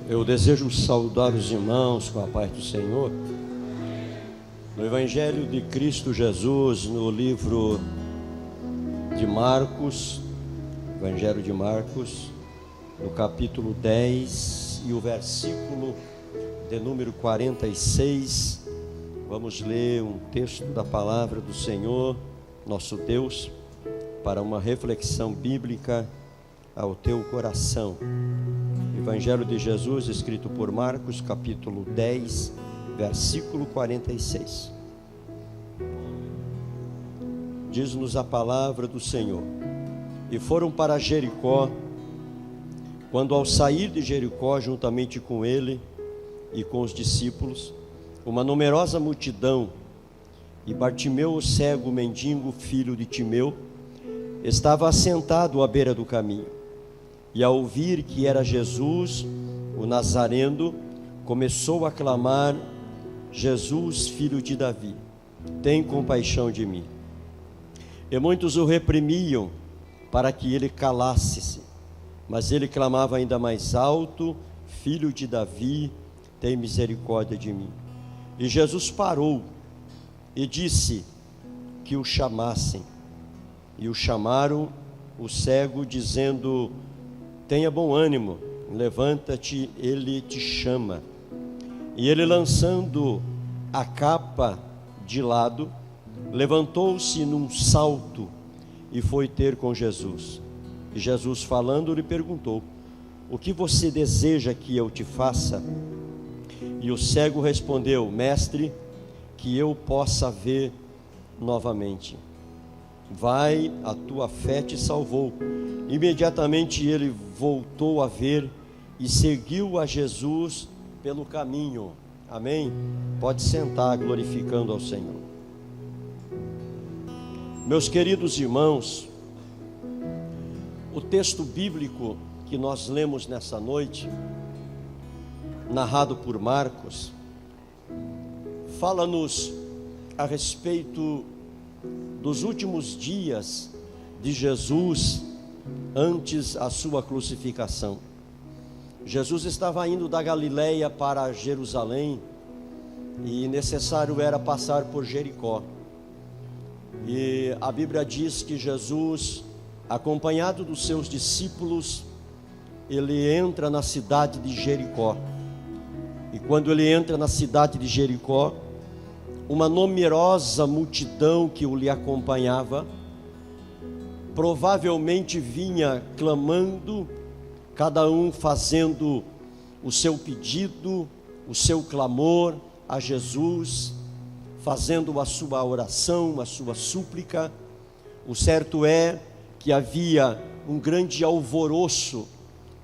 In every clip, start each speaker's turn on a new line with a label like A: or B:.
A: Eu desejo saudar os irmãos com a paz do Senhor. No Evangelho de Cristo Jesus, no livro de Marcos, Evangelho de Marcos, no capítulo 10 e o versículo de número 46, vamos ler um texto da palavra do Senhor, nosso Deus, para uma reflexão bíblica ao teu coração. Evangelho de Jesus, escrito por Marcos, capítulo 10, versículo 46. Diz-nos a palavra do Senhor: E foram para Jericó. Quando ao sair de Jericó, juntamente com ele e com os discípulos, uma numerosa multidão, e Bartimeu, o cego mendigo, filho de Timeu, estava assentado à beira do caminho. E ao ouvir que era Jesus, o Nazareno, começou a clamar: Jesus, filho de Davi, tem compaixão de mim. E muitos o reprimiam para que ele calasse-se, mas ele clamava ainda mais alto: Filho de Davi, tem misericórdia de mim. E Jesus parou e disse que o chamassem. E o chamaram o cego, dizendo: tenha bom ânimo, levanta-te, ele te chama. E ele, lançando a capa de lado, levantou-se num salto e foi ter com Jesus. E Jesus, falando, lhe perguntou: o que você deseja que eu te faça? E o cego respondeu: Mestre, que eu possa ver novamente. Vai, a tua fé te salvou. Imediatamente ele voltou a ver e seguiu a Jesus pelo caminho. Amém? Pode sentar, glorificando ao Senhor. Meus queridos irmãos, o texto bíblico que nós lemos nessa noite, narrado por Marcos, fala-nos a respeito dos últimos dias de Jesus antes a sua crucificação. Jesus estava indo da Galileia para Jerusalém e necessário era passar por Jericó. E a Bíblia diz que Jesus, acompanhado dos seus discípulos, ele entra na cidade de Jericó. E quando ele entra na cidade de Jericó, uma numerosa multidão que o lhe acompanhava, provavelmente vinha clamando, cada um fazendo o seu pedido, o seu clamor a Jesus, fazendo a sua oração, a sua súplica. O certo é que havia um grande alvoroço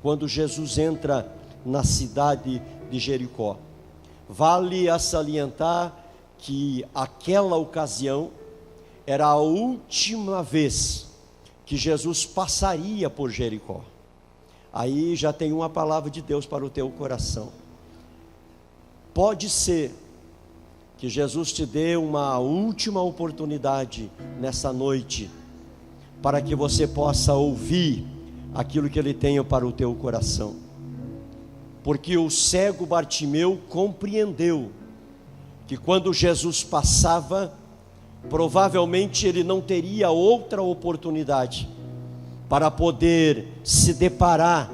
A: quando Jesus entra na cidade de Jericó. Vale a salientar que aquela ocasião era a última vez que Jesus passaria por Jericó. Aí já tem uma palavra de Deus para o teu coração. Pode ser que Jesus te dê uma última oportunidade nessa noite, para que você possa ouvir aquilo que Ele tem para o teu coração. Porque o cego Bartimeu compreendeu que quando Jesus passava, provavelmente ele não teria outra oportunidade para poder se deparar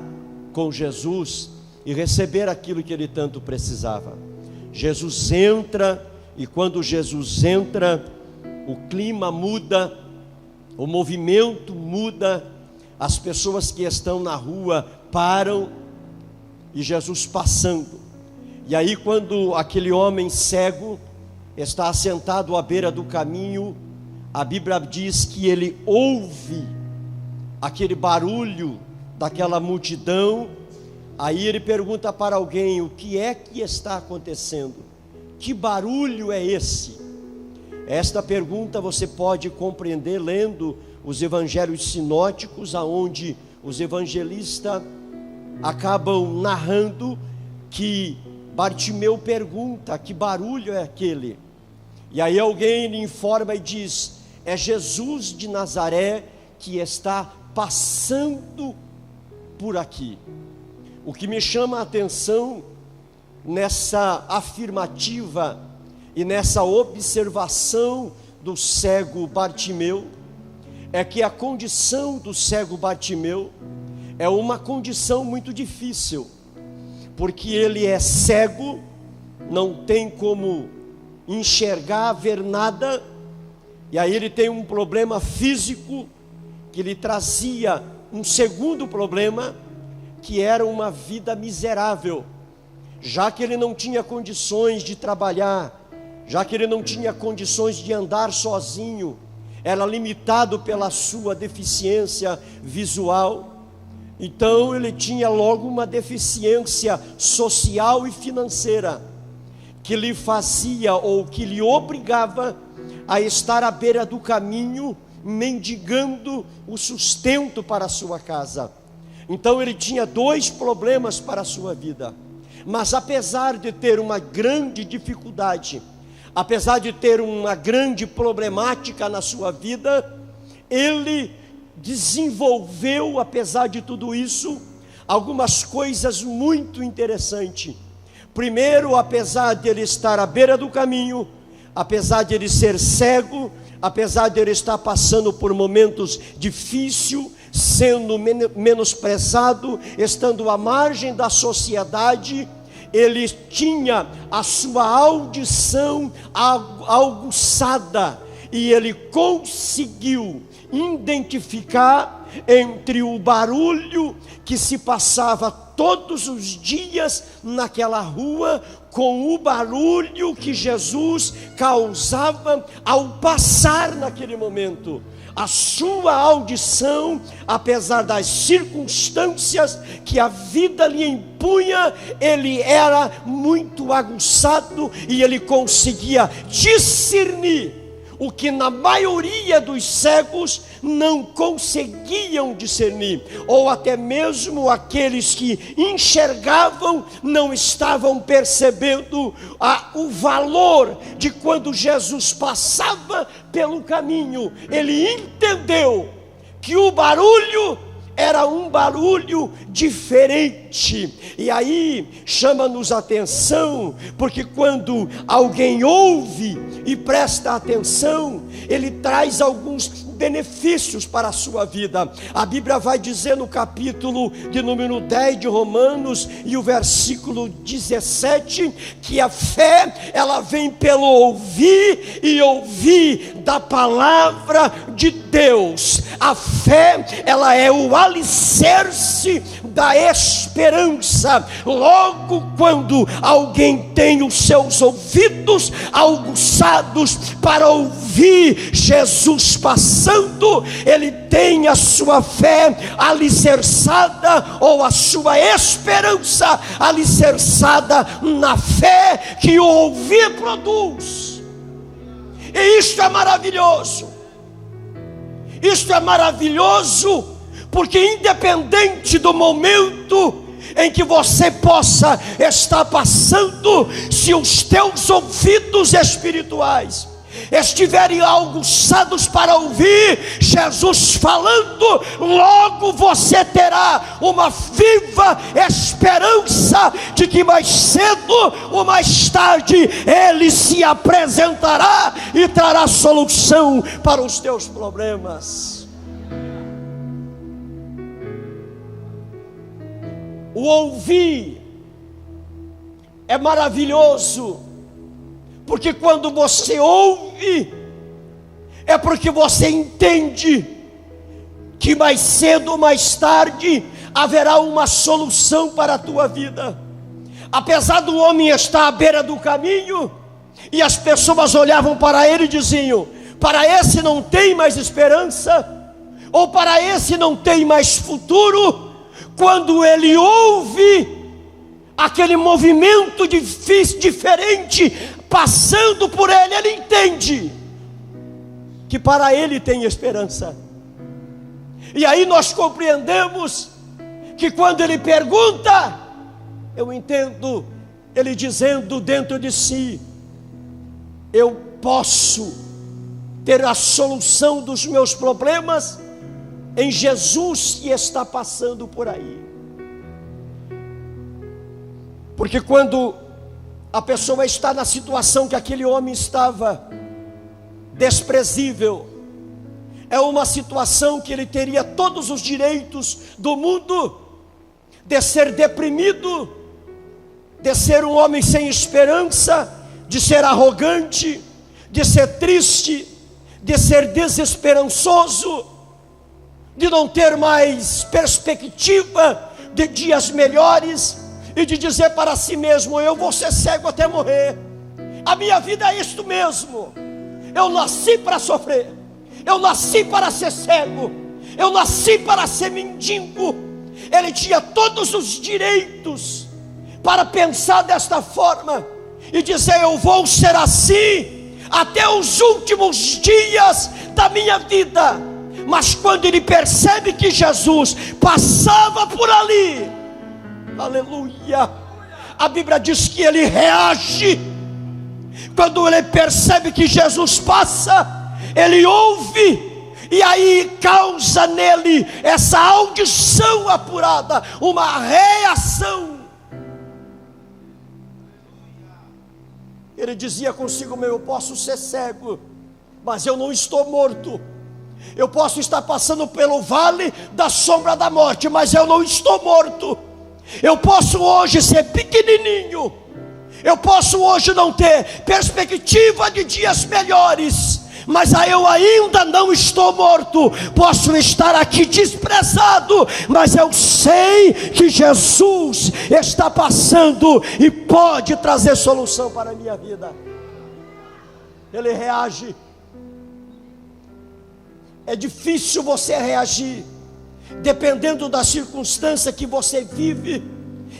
A: com Jesus e receber aquilo que ele tanto precisava. Jesus entra, e quando Jesus entra, o clima muda, o movimento muda, as pessoas que estão na rua param, e Jesus passando. E aí, quando aquele homem cego está assentado à beira do caminho, a Bíblia diz que ele ouve aquele barulho daquela multidão. Aí ele pergunta para alguém: o que é que está acontecendo? Que barulho é esse? Esta pergunta você pode compreender lendo os evangelhos sinóticos, aonde os evangelistas acabam narrando que Bartimeu pergunta: que barulho é aquele? E aí alguém lhe informa e diz: é Jesus de Nazaré que está passando por aqui. O que me chama a atenção nessa afirmativa e nessa observação do cego Bartimeu é que a condição do cego Bartimeu é uma condição muito difícil, porque ele é cego, não tem como enxergar, ver nada, e aí ele tem um problema físico que lhe trazia um segundo problema, que era uma vida miserável, já que ele não tinha condições de trabalhar, já que ele não tinha condições de andar sozinho, era limitado pela sua deficiência visual. Então ele tinha logo uma deficiência social e financeira, que lhe fazia ou que lhe obrigava a estar à beira do caminho, mendigando o sustento para a sua casa. Então ele tinha dois problemas para a sua vida. Mas apesar de ter uma grande dificuldade, apesar de ter uma grande problemática na sua vida, ele desenvolveu, apesar de tudo isso, algumas coisas muito interessantes. Primeiro, apesar de ele estar à beira do caminho, apesar de ele ser cego, apesar de ele estar passando por momentos difíceis, sendo menosprezado, estando à margem da sociedade, ele tinha a sua audição aguçada, e ele conseguiu identificar entre o barulho que se passava todos os dias naquela rua, com o barulho que Jesus causava ao passar naquele momento. A sua audição, apesar das circunstâncias que a vida lhe impunha, ele era muito aguçado e ele conseguia discernir o que na maioria dos cegos não conseguiam discernir, ou até mesmo aqueles que enxergavam não estavam percebendo o valor de quando Jesus passava pelo caminho. Ele entendeu que o barulho era um barulho diferente, e aí chama-nos a atenção, porque quando alguém ouve e presta atenção, ele traz alguns benefícios para a sua vida. A Bíblia vai dizer no capítulo de número 10 de Romanos e o versículo 17, que a fé, ela vem pelo ouvir e ouvir da palavra de Deus. A fé, ela é o alicerce da esperança. Logo quando alguém tem os seus ouvidos aguçados para ouvir Jesus passando, ele tem a sua fé alicerçada, ou a sua esperança alicerçada na fé que o ouvir produz. E isto é maravilhoso. Isto é maravilhoso, porque independente do momento em que você possa estar passando, se os teus ouvidos espirituais estiverem aguçados para ouvir Jesus falando, logo você terá uma viva esperança de que mais cedo ou mais tarde Ele se apresentará e trará solução para os teus problemas. O ouvir é maravilhoso, porque quando você ouve, é porque você entende que mais cedo ou mais tarde haverá uma solução para a tua vida. Apesar do homem estar à beira do caminho, e as pessoas olhavam para ele e diziam: para esse não tem mais esperança, ou para esse não tem mais futuro. Quando ele ouve aquele movimento difícil, diferente, passando por ele, ele entende que para ele tem esperança. E aí nós compreendemos que quando ele pergunta, eu entendo ele dizendo dentro de si: eu posso ter a solução dos meus problemas em Jesus que está passando por aí. Porque quando a pessoa está na situação que aquele homem estava, desprezível, é uma situação que ele teria todos os direitos do mundo de ser deprimido, de ser um homem sem esperança, de ser arrogante, de ser triste, de ser desesperançoso, de não ter mais perspectiva de dias melhores, e de dizer para si mesmo: eu vou ser cego até morrer, a minha vida é isto mesmo, eu nasci para sofrer, eu nasci para ser cego, eu nasci para ser mendigo. Ele tinha todos os direitos para pensar desta forma e dizer: eu vou ser assim até os últimos dias da minha vida. Mas quando ele percebe que Jesus passava por ali, aleluia, a Bíblia diz que ele reage. Quando ele percebe que Jesus passa, ele ouve, e aí causa nele essa audição apurada, uma reação. Ele dizia consigo mesmo: eu posso ser cego, mas eu não estou morto. Eu posso estar passando pelo vale da sombra da morte, mas eu não estou morto. Eu posso hoje ser pequenininho, eu posso hoje não ter perspectiva de dias melhores, mas eu ainda não estou morto. Posso estar aqui desprezado, mas eu sei que Jesus está passando e pode trazer solução para a minha vida. Ele reage. É difícil você reagir, dependendo da circunstância que você vive.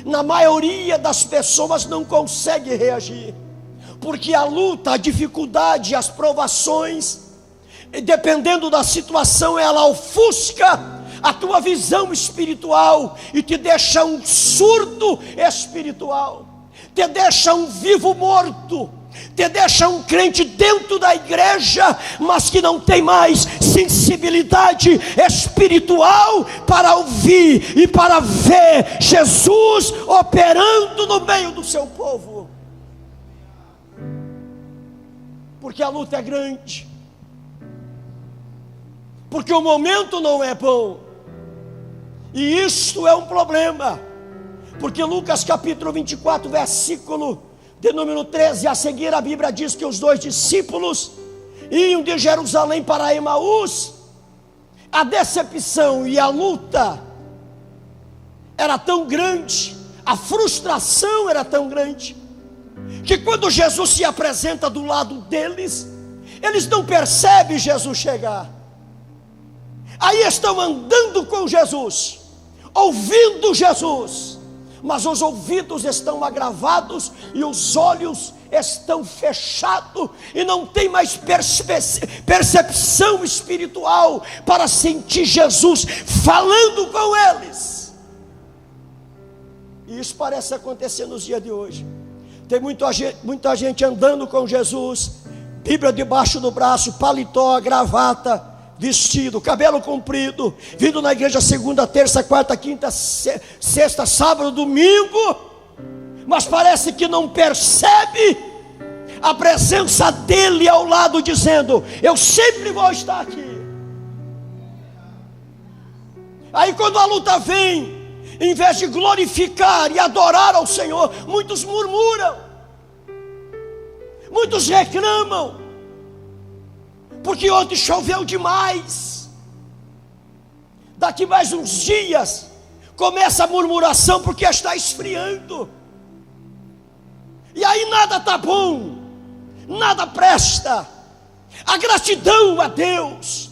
A: Na maioria das pessoas não consegue reagir, porque a luta, a dificuldade, as provações, dependendo da situação, ela ofusca a tua visão espiritual e te deixa um surdo espiritual, te deixa um vivo morto, te deixa um crente dentro da igreja, mas que não tem mais sensibilidade espiritual para ouvir e para ver Jesus operando no meio do seu povo. Porque a luta é grande, porque o momento não é bom, e isto é um problema, porque Lucas capítulo 24, versículo de número 13 a seguir, a Bíblia diz que os dois discípulos iam de Jerusalém para Emaús. A decepção e a luta era tão grande, a frustração era tão grande, que quando Jesus se apresenta do lado deles, eles não percebem Jesus chegar. Aí estão andando com Jesus, ouvindo Jesus, mas os ouvidos estão agravados e os olhos estão fechados, e não tem mais percepção espiritual para sentir Jesus falando com eles. E isso parece acontecer nos dias de hoje. Tem muita gente andando com Jesus, Bíblia debaixo do braço, paletó, gravata, vestido, cabelo comprido, vindo na igreja segunda, terça, quarta, quinta, sexta, sábado, domingo, mas parece que não percebe a presença dele ao lado, dizendo: eu sempre vou estar aqui. Aí quando a luta vem, em vez de glorificar e adorar ao Senhor, muitos murmuram, muitos reclamam, porque ontem choveu demais. Daqui mais uns dias começa a murmuração, porque está esfriando, e aí nada está bom, nada presta. A gratidão a Deus,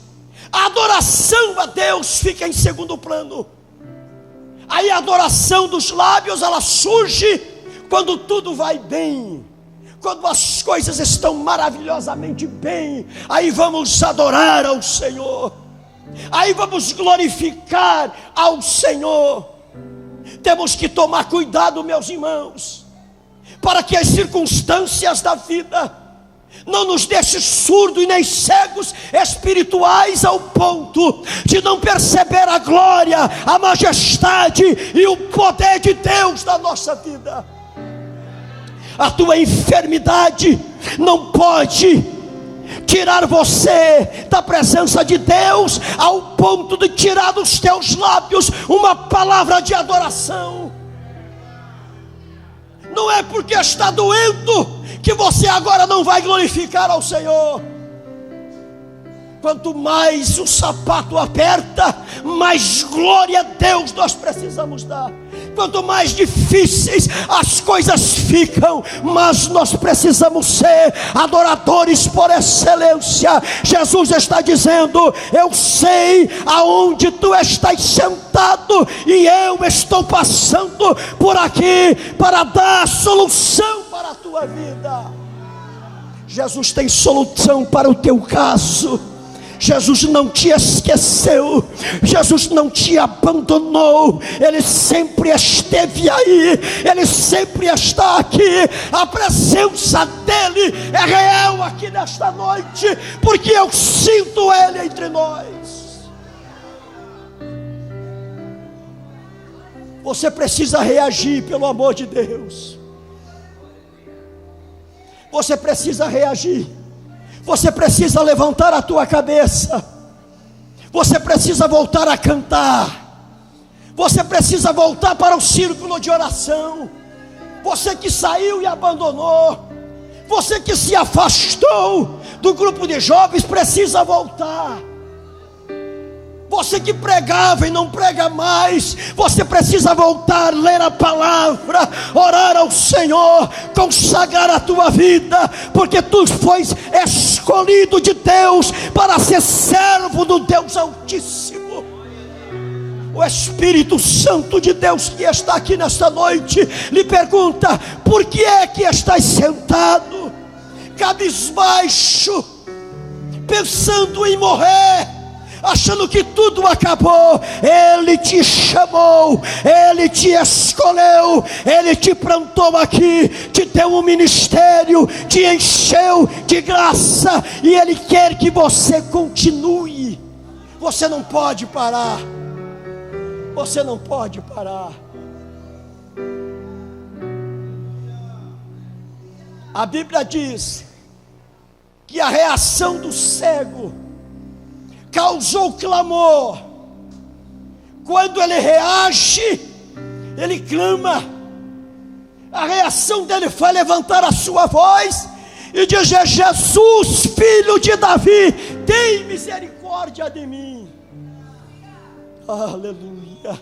A: a adoração a Deus fica em segundo plano. Aí a adoração dos lábios, ela surge quando tudo vai bem, quando as coisas estão maravilhosamente bem. Aí vamos adorar ao Senhor, aí vamos glorificar ao Senhor. Temos que tomar cuidado, meus irmãos, para que as circunstâncias da vida Não nos deixe surdos e nem cegos espirituais ao ponto de não perceber a glória, a majestade e o poder de Deus na nossa vida. A tua enfermidade não pode tirar você da presença de Deus ao ponto de tirar dos teus lábios uma palavra de adoração. Não é porque está doendo que você agora não vai glorificar ao Senhor. Quanto mais o sapato aperta, mais glória a Deus nós precisamos dar. Quanto mais difíceis as coisas ficam, mas nós precisamos ser adoradores por excelência. Jesus está dizendo: eu sei aonde tu estás sentado, e eu estou passando por aqui para dar solução para a tua vida. Jesus tem solução para o teu caso. Jesus não te esqueceu, Jesus não te abandonou, Ele sempre esteve aí, Ele sempre está aqui. A presença dEle é real aqui nesta noite, porque eu sinto Ele entre nós. Você precisa reagir, pelo amor de Deus. Você precisa reagir. Você precisa levantar a tua cabeça. Você precisa voltar a cantar. Você precisa voltar para o círculo de oração. Você que saiu e abandonou, você que se afastou do grupo de jovens, precisa voltar. Você que pregava e não prega mais, você precisa voltar, ler a palavra, orar ao Senhor, consagrar a tua vida, porque tu foste escolhido de Deus para ser servo do Deus Altíssimo. O Espírito Santo de Deus que está aqui nesta noite lhe pergunta: por que é que estás sentado, cabisbaixo, pensando em morrer, achando que tudo acabou? Ele te chamou, Ele te escolheu, Ele te plantou aqui, te deu um ministério, te encheu de graça, e Ele quer que você continue. Você não pode parar. Você não pode parar. A Bíblia diz que a reação do cego causou clamor. Quando ele reage, ele clama. A reação dele foi levantar a sua voz e dizer: Jesus, filho de Davi, tem misericórdia de mim. Aleluia.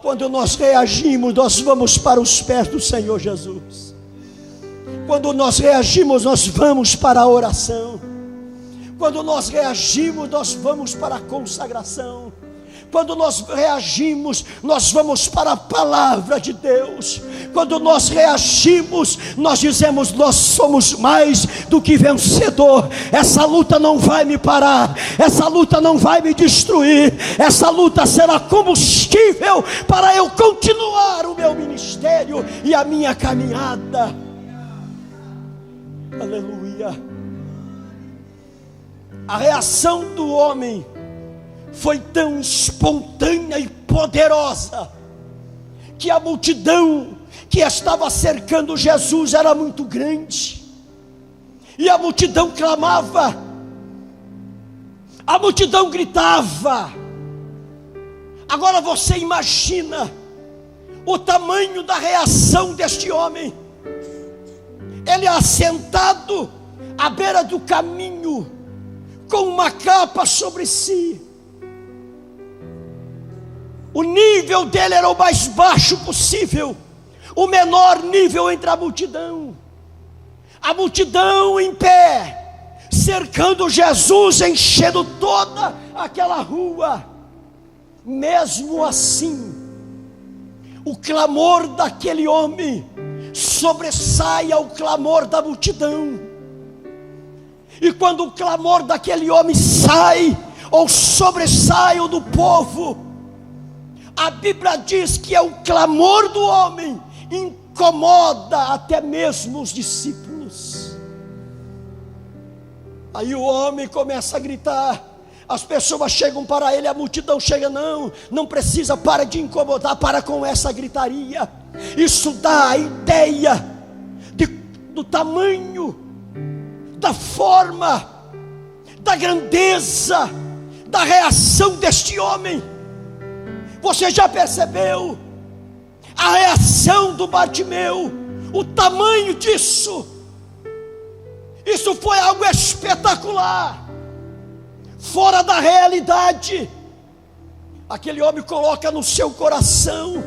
A: Quando nós reagimos, nós vamos para os pés do Senhor Jesus. Quando nós reagimos, nós vamos para a oração. Quando nós reagimos, nós vamos para a consagração. Quando nós reagimos, nós vamos para a palavra de Deus. Quando nós reagimos, nós dizemos: nós somos mais do que vencedor. Essa luta não vai me parar, essa luta não vai me destruir, essa luta será combustível para eu continuar o meu ministério e a minha caminhada. Aleluia. A reação do homem foi tão espontânea e poderosa, que a multidão que estava cercando Jesus era muito grande, e a multidão clamava, a multidão gritava. Agora você imagina o tamanho da reação deste homem. Ele assentado à beira do caminho, com uma capa sobre si. O nível dele era o mais baixo possível, o menor nível entre a multidão. A multidão em pé, cercando Jesus, enchendo toda aquela rua. Mesmo assim, o clamor daquele homem sobressai ao clamor da multidão. E quando o clamor daquele homem sai, ou sobressai o do povo, a Bíblia diz que é o clamor do homem incomoda até mesmo os discípulos. Aí o homem começa a gritar. As pessoas chegam para ele, a multidão chega, não precisa, para de incomodar, para com essa gritaria. Isso dá a ideia do tamanho, da forma, da grandeza, da reação deste homem. Você já percebeu a reação do Bartimeu? O tamanho disso? Isso foi algo espetacular, fora da realidade. Aquele homem coloca no seu coração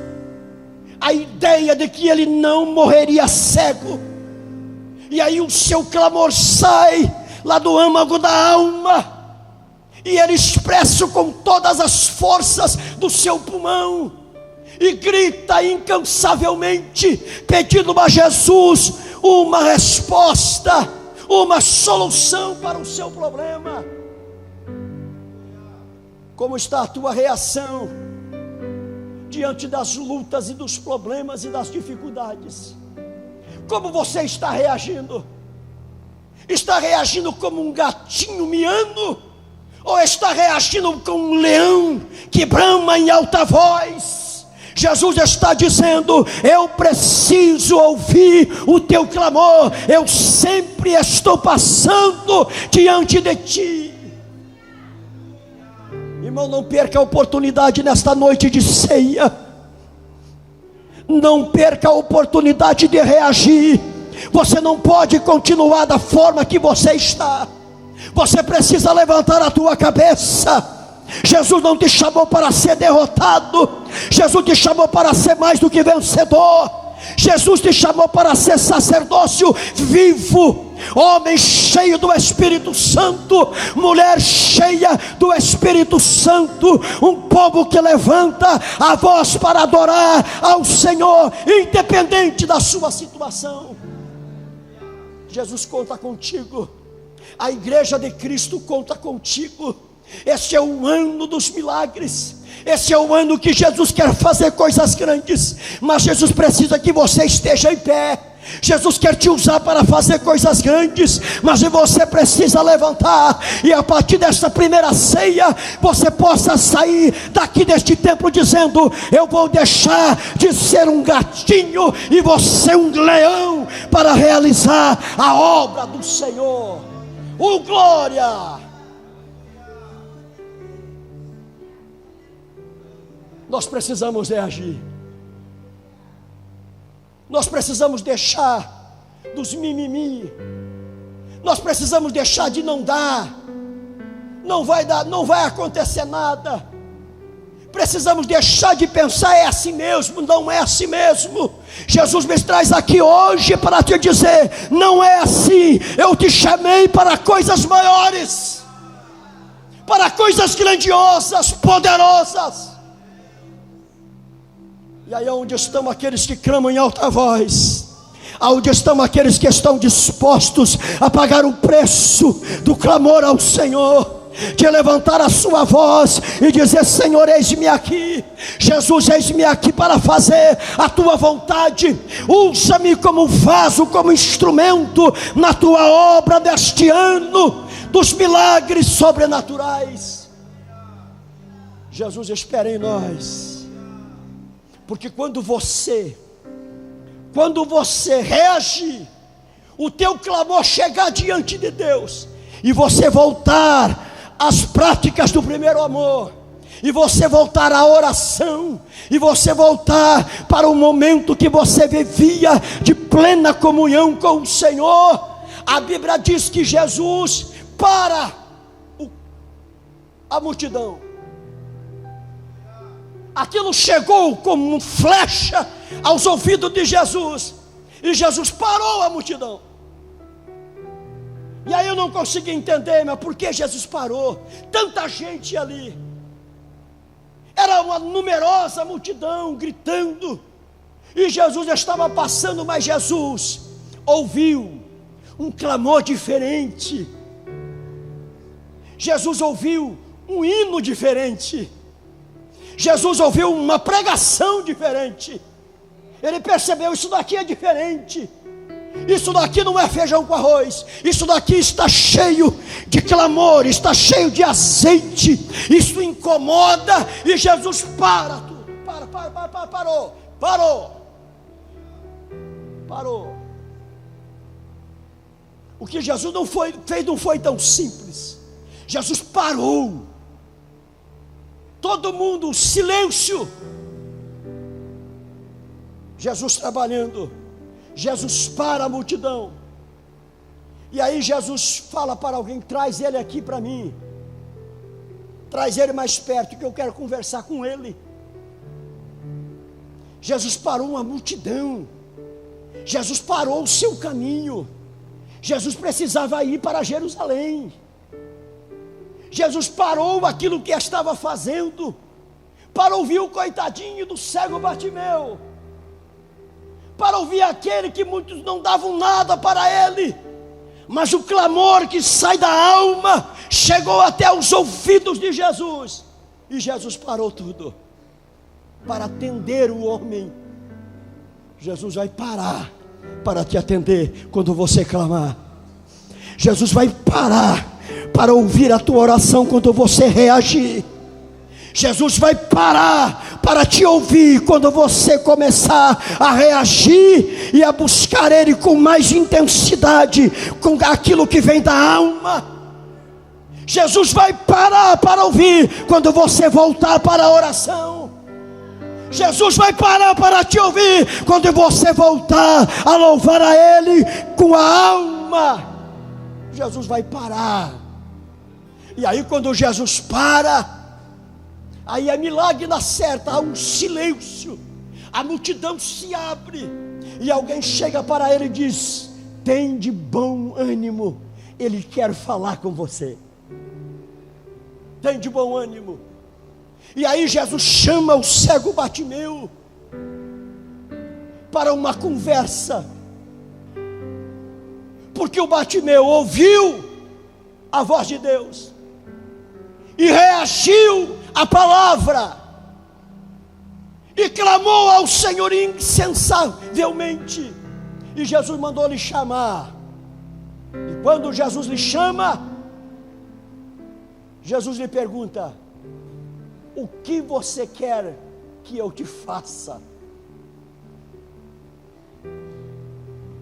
A: a ideia de que ele não morreria cego. E aí o seu clamor sai lá do âmago da alma, e ele expressa com todas as forças do seu pulmão, e grita incansavelmente, pedindo a Jesus uma resposta, uma solução para o seu problema. Como está a tua reação diante das lutas e dos problemas e das dificuldades? Como você está reagindo? Está reagindo como um gatinho miando? Ou está reagindo como um leão que brama em alta voz? Jesus está dizendo: eu preciso ouvir o teu clamor, eu sempre estou passando diante de ti. Irmão, não perca a oportunidade nesta noite de ceia. Não perca a oportunidade de reagir. Você não pode continuar da forma que você está. Você precisa levantar a tua cabeça. Jesus não te chamou para ser derrotado. Jesus te chamou para ser mais do que vencedor. Jesus te chamou para ser sacerdócio vivo, homem cheio do Espírito Santo, mulher cheia do Espírito Santo, um povo que levanta a voz para adorar ao Senhor, independente da sua situação. Jesus conta contigo, a igreja de Cristo conta contigo. Este é o ano dos milagres. Esse é o ano que Jesus quer fazer coisas grandes, mas Jesus precisa que você esteja em pé. Jesus quer te usar para fazer coisas grandes, mas você precisa levantar, e a partir desta primeira ceia, você possa sair daqui deste templo dizendo: eu vou deixar de ser um gatinho e vou ser um leão para realizar a obra do Senhor. Glória! Nós precisamos reagir. Nós precisamos deixar dos mimimi. Nós precisamos deixar de não dar. Não vai dar, não vai acontecer nada. Precisamos deixar de pensar: é assim mesmo, não é assim mesmo. Jesus me traz aqui hoje para te dizer: não é assim. Eu te chamei para coisas maiores, para coisas grandiosas, poderosas. E aí onde estão aqueles que clamam em alta voz? Aonde estão aqueles que estão dispostos a pagar o preço do clamor ao Senhor? De levantar a sua voz e dizer: Senhor, eis-me aqui. Jesus, eis-me aqui para fazer a tua vontade. Usa-me como vaso, como instrumento na tua obra deste ano dos milagres sobrenaturais. Jesus espera em nós. Porque quando você reagir, o teu clamor chegar diante de Deus, e você voltar às práticas do primeiro amor, e você voltar à oração, e você voltar para o momento que você vivia de plena comunhão com o Senhor, a Bíblia diz que Jesus para a multidão. Aquilo chegou como flecha aos ouvidos de Jesus, e Jesus parou a multidão. E aí eu não consegui entender, mas por que Jesus parou? Tanta gente ali, era uma numerosa multidão gritando, e Jesus estava passando, mas Jesus ouviu um clamor diferente. Jesus ouviu um hino diferente. Jesus ouviu uma pregação diferente. Ele percebeu: isso daqui é diferente. Isso daqui não é feijão com arroz. Isso daqui está cheio de clamor, está cheio de azeite. Isso incomoda. E Jesus para tudo. Parou. O que Jesus fez não foi tão simples. Jesus parou. Todo mundo, silêncio. Jesus trabalhando. Jesus para a multidão. E aí Jesus fala para alguém: traz ele aqui para mim. Traz ele mais perto, que eu quero conversar com ele. Jesus parou uma multidão. Jesus parou o seu caminho. Jesus precisava ir para Jerusalém. Jesus parou aquilo que estava fazendo para ouvir o coitadinho do cego Bartimeu, para ouvir aquele que muitos não davam nada para ele, mas o clamor que sai da alma chegou até os ouvidos de Jesus, e Jesus parou tudo para atender o homem. Jesus vai parar para te atender quando você clamar. Jesus vai parar para ouvir a tua oração quando você reagir. Jesus vai parar para te ouvir quando você começar a reagir e a buscar Ele com mais intensidade, com aquilo que vem da alma. Jesus vai parar para ouvir quando você voltar para a oração. Jesus vai parar para te ouvir quando você voltar a louvar a Ele com a alma. Jesus vai parar. E aí quando Jesus para, aí é milagre na certa, há um silêncio, a multidão se abre, e alguém chega para ele e diz: tem de bom ânimo, Ele quer falar com você. Tem de bom ânimo. E aí Jesus chama o cego Bartimeu para uma conversa, porque o Bartimeu ouviu a voz de Deus e reagiu à palavra, e clamou ao Senhor insensavelmente, e Jesus mandou lhe chamar. E quando Jesus lhe chama, Jesus lhe pergunta: o que você quer que eu te faça?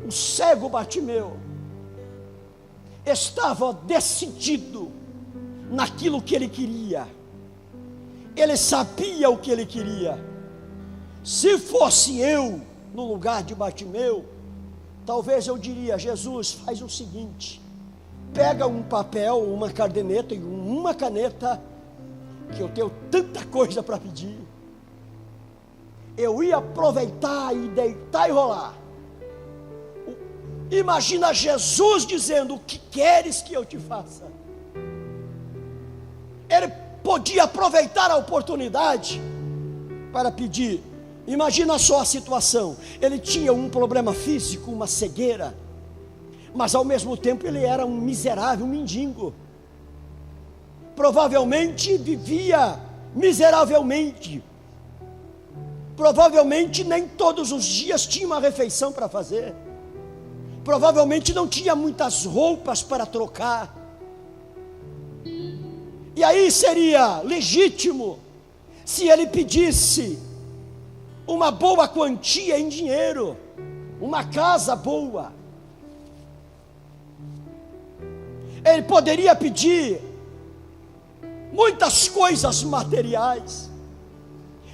A: O cego Bartimeu estava decidido naquilo que ele queria. Ele sabia o que ele queria. Se fosse eu no lugar de Bartimeu, talvez eu diria: Jesus, faz o seguinte, pega um papel, uma caderneta e uma caneta, que eu tenho tanta coisa para pedir. Eu ia aproveitar e deitar e rolar. Imagina Jesus dizendo: o que queres que eu te faça? Ele podia aproveitar a oportunidade para pedir. Imagina só a situação: ele tinha um problema físico, uma cegueira, mas ao mesmo tempo ele era um miserável, um mendigo. Provavelmente vivia miseravelmente. Provavelmente nem todos os dias tinha uma refeição para fazer. Provavelmente não tinha muitas roupas para trocar. E aí seria legítimo se ele pedisse uma boa quantia em dinheiro, uma casa boa. Ele poderia pedir muitas coisas materiais,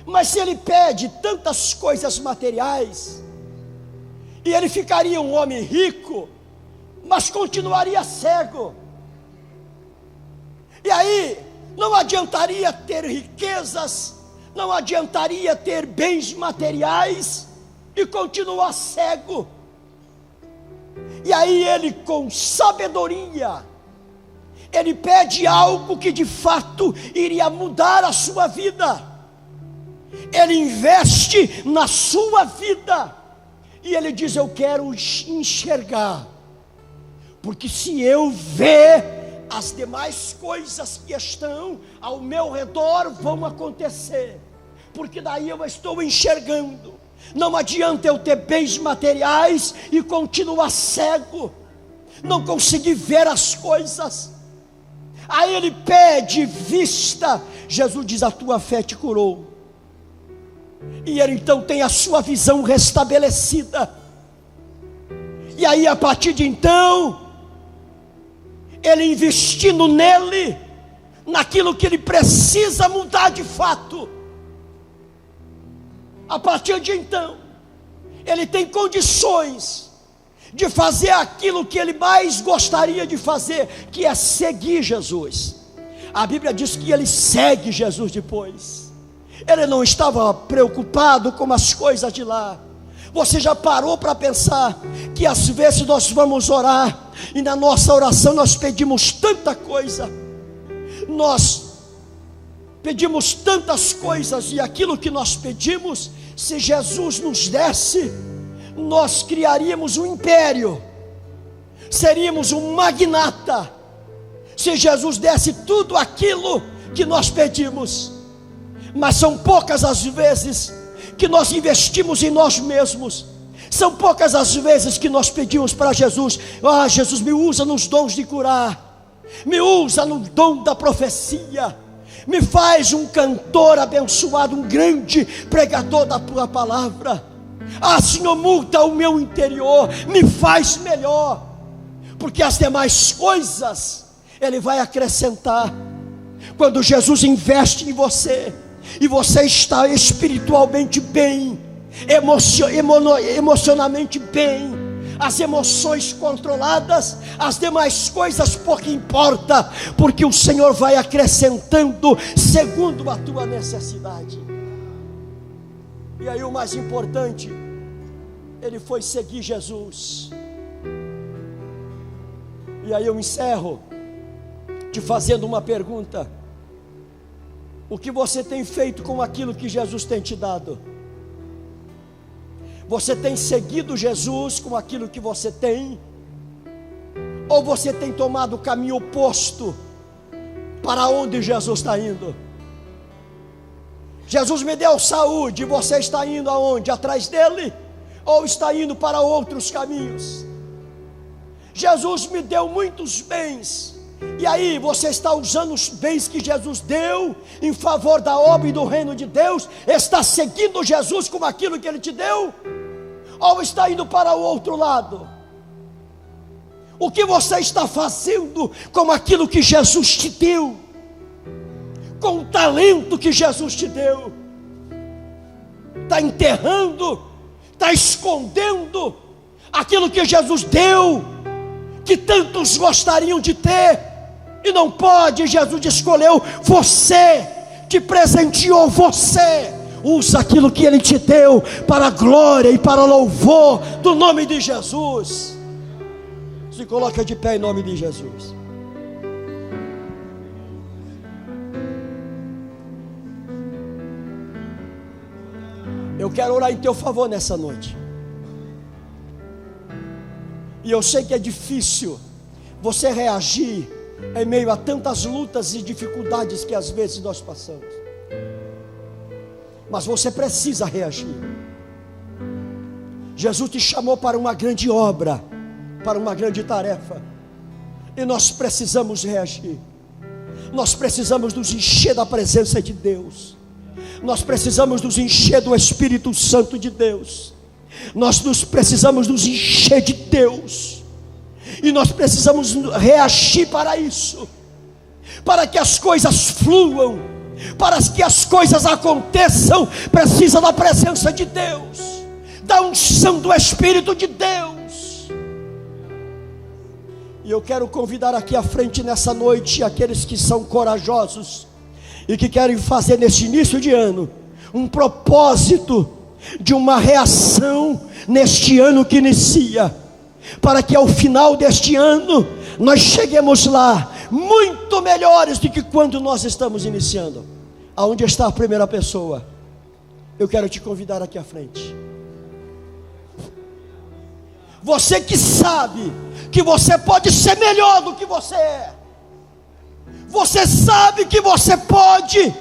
A: mas se ele pede tantas coisas materiais, e ele ficaria um homem rico, mas continuaria cego. E aí não adiantaria ter riquezas, não adiantaria ter bens materiais e continuar cego. E aí ele, com sabedoria, ele pede algo que de fato iria mudar a sua vida. Ele investe na sua vida, e ele diz: eu quero enxergar, porque se eu ver, as demais coisas que estão ao meu redor vão acontecer, porque daí eu estou enxergando. Não adianta eu ter bens materiais e continuar cego, não conseguir ver as coisas. Aí ele pede vista. Jesus diz: a tua fé te curou. E ele então tem a sua visão restabelecida. E aí, a partir de então, ele investindo nele, naquilo que ele precisa mudar de fato, a partir de então, ele tem condições de fazer aquilo que ele mais gostaria de fazer, que é seguir Jesus. A Bíblia diz que ele segue Jesus depois. Ele não estava preocupado com as coisas de lá. Você já parou para pensar que às vezes nós vamos orar e na nossa oração nós pedimos tanta coisa, nós pedimos tantas coisas, e aquilo que nós pedimos, se Jesus nos desse, nós criaríamos um império, seríamos um magnata, se Jesus desse tudo aquilo que nós pedimos. Mas são poucas as vezes que nós investimos em nós mesmos. São poucas as vezes que nós pedimos para Jesus: ah, Jesus, me usa nos dons de curar, me usa no dom da profecia, me faz um cantor abençoado, um grande pregador da tua palavra. Ah, Senhor, muda o meu interior, me faz melhor, porque as demais coisas Ele vai acrescentar. Quando Jesus investe em você, e você está espiritualmente bem, emocionalmente bem, as emoções controladas, as demais coisas pouco importa, porque o Senhor vai acrescentando segundo a tua necessidade. E aí o mais importante, ele foi seguir Jesus. E aí eu encerro te fazendo uma pergunta: o que você tem feito com aquilo que Jesus tem te dado? Você tem seguido Jesus com aquilo que você tem? Ou você tem tomado o caminho oposto para onde Jesus está indo? Jesus me deu saúde, você está indo aonde? Atrás dele? Ou está indo para outros caminhos? Jesus me deu muitos bens, e aí você está usando os bens que Jesus deu em favor da obra e do reino de Deus? Está seguindo Jesus com aquilo que Ele te deu? Ou está indo para o outro lado? O que você está fazendo com aquilo que Jesus te deu? Com o talento que Jesus te deu? Está enterrando, está escondendo aquilo que Jesus deu, que tantos gostariam de ter e não pode? Jesus escolheu você, te presenteou você. Usa aquilo que Ele te deu para a glória e para o louvor do nome de Jesus. Se coloca de pé em nome de Jesus. Eu quero orar em teu favor nessa noite. E eu sei que é difícil você reagir em meio a tantas lutas e dificuldades que às vezes nós passamos, mas você precisa reagir. Jesus te chamou para uma grande obra, para uma grande tarefa, e nós precisamos reagir. Nós precisamos nos encher da presença de Deus, nós precisamos nos encher do Espírito Santo de Deus, precisamos nos encher de Deus, e nós precisamos reagir para isso, para que as coisas fluam, para que as coisas aconteçam. Precisa da presença de Deus, da unção do Espírito de Deus. E eu quero convidar aqui à frente nessa noite aqueles que são corajosos e que querem fazer nesse início de ano um propósito de uma reação neste ano que inicia, para que ao final deste ano nós cheguemos lá muito melhores do que quando nós estamos iniciando. Aonde está a primeira pessoa? Eu quero te convidar aqui à frente. Você que sabe que você pode ser melhor do que você é, você sabe que você pode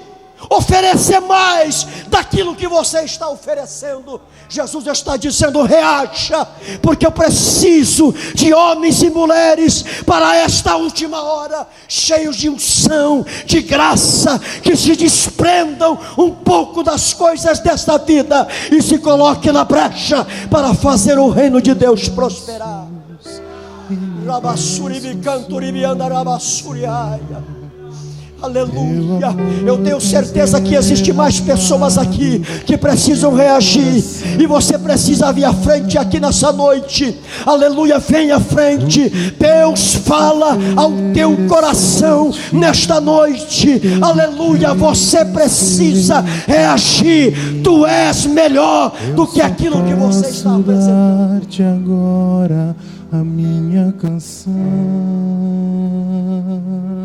A: oferecer mais daquilo que você está oferecendo. Jesus está dizendo: reaja, porque eu preciso de homens e mulheres para esta última hora, cheios de unção, de graça, que se desprendam um pouco das coisas desta vida e se coloquem na brecha para fazer o reino de Deus prosperar. Aleluia. Eu tenho certeza que existe mais pessoas aqui que precisam reagir, e você precisa vir à frente aqui nessa noite. Aleluia, vem à frente. Deus fala ao teu coração nesta noite. Aleluia, você precisa reagir. Tu és melhor do que aquilo que você está apresentando.
B: Agora a minha canção.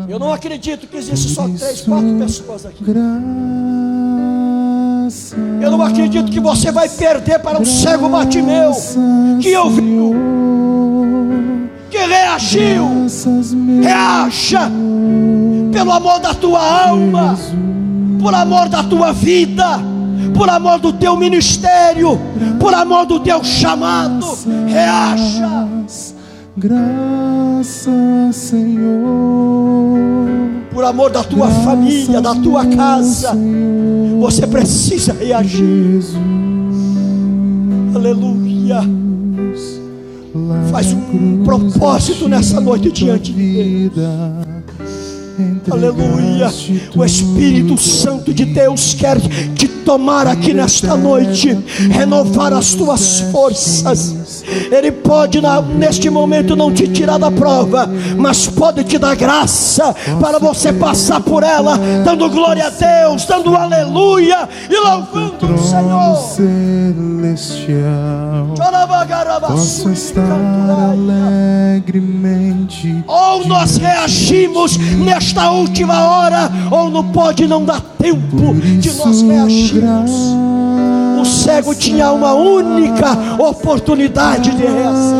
A: Eu não acredito que existe só 3, 4 pessoas aqui. Eu não acredito que você vai perder para um cego Bartimeu, que ouviu, que reagiu. Reaja pelo amor da tua alma, por amor da tua vida, por amor do teu ministério, por amor do teu chamado. Reaja.
B: Graças, Senhor,
A: por amor da tua família, da tua casa.
B: Senhor,
A: você precisa reagir.
B: Jesus,
A: aleluia. Faz um propósito nessa noite diante de Deus. Aleluia. O Espírito Santo de Deus quer te tomar aqui nesta noite, renovar as tuas forças. Ele pode neste momento não te tirar da prova, mas pode te dar graça para você passar por ela, dando glória a Deus, dando aleluia e louvando o Senhor.
B: Posso estar alegremente.
A: Ou nós reagimos nesta última hora, ou não pode não dar tempo de nós reagirmos. O cego tinha uma única oportunidade de reagir.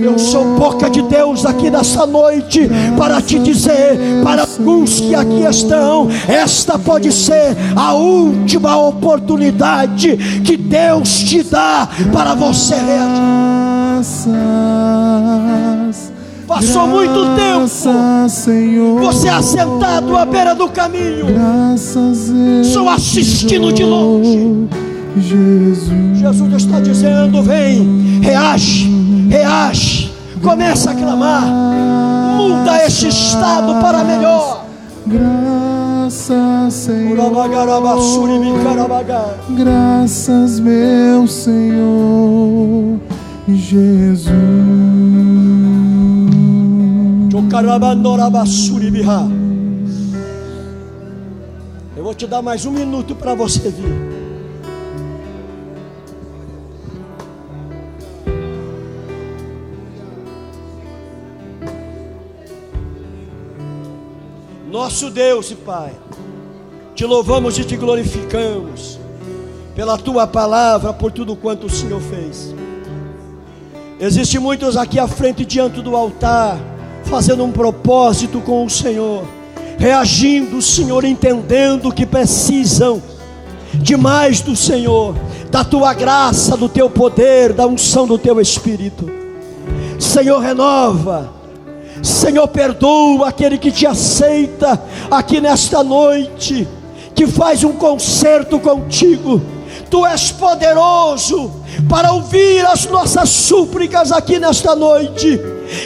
A: Eu sou boca de Deus aqui nessa noite para te dizer, para alguns que aqui estão, esta pode ser a última oportunidade que Deus te dá para você reagir. Passou muito tempo você assentado à beira do caminho, só assistindo de longe. Jesus está dizendo: vem, reage, reage, começa a clamar, muda esse estado para melhor.
B: Graças, Senhor, graças, meu Senhor Jesus.
A: Eu vou te dar mais 1 minuto para você vir. Nosso Deus e Pai, te louvamos e te glorificamos pela tua palavra, por tudo quanto o Senhor fez. Existem muitos aqui à frente diante do altar, fazendo um propósito com o Senhor, reagindo, Senhor, entendendo que precisam de mais do Senhor, da tua graça, do teu poder, da unção do teu Espírito. Senhor, renova. Senhor, perdoa aquele que te aceita aqui nesta noite, que faz um concerto contigo. Tu és poderoso para ouvir as nossas súplicas aqui nesta noite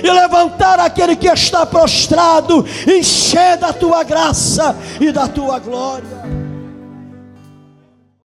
A: e levantar aquele que está prostrado, encher da tua graça e da tua glória.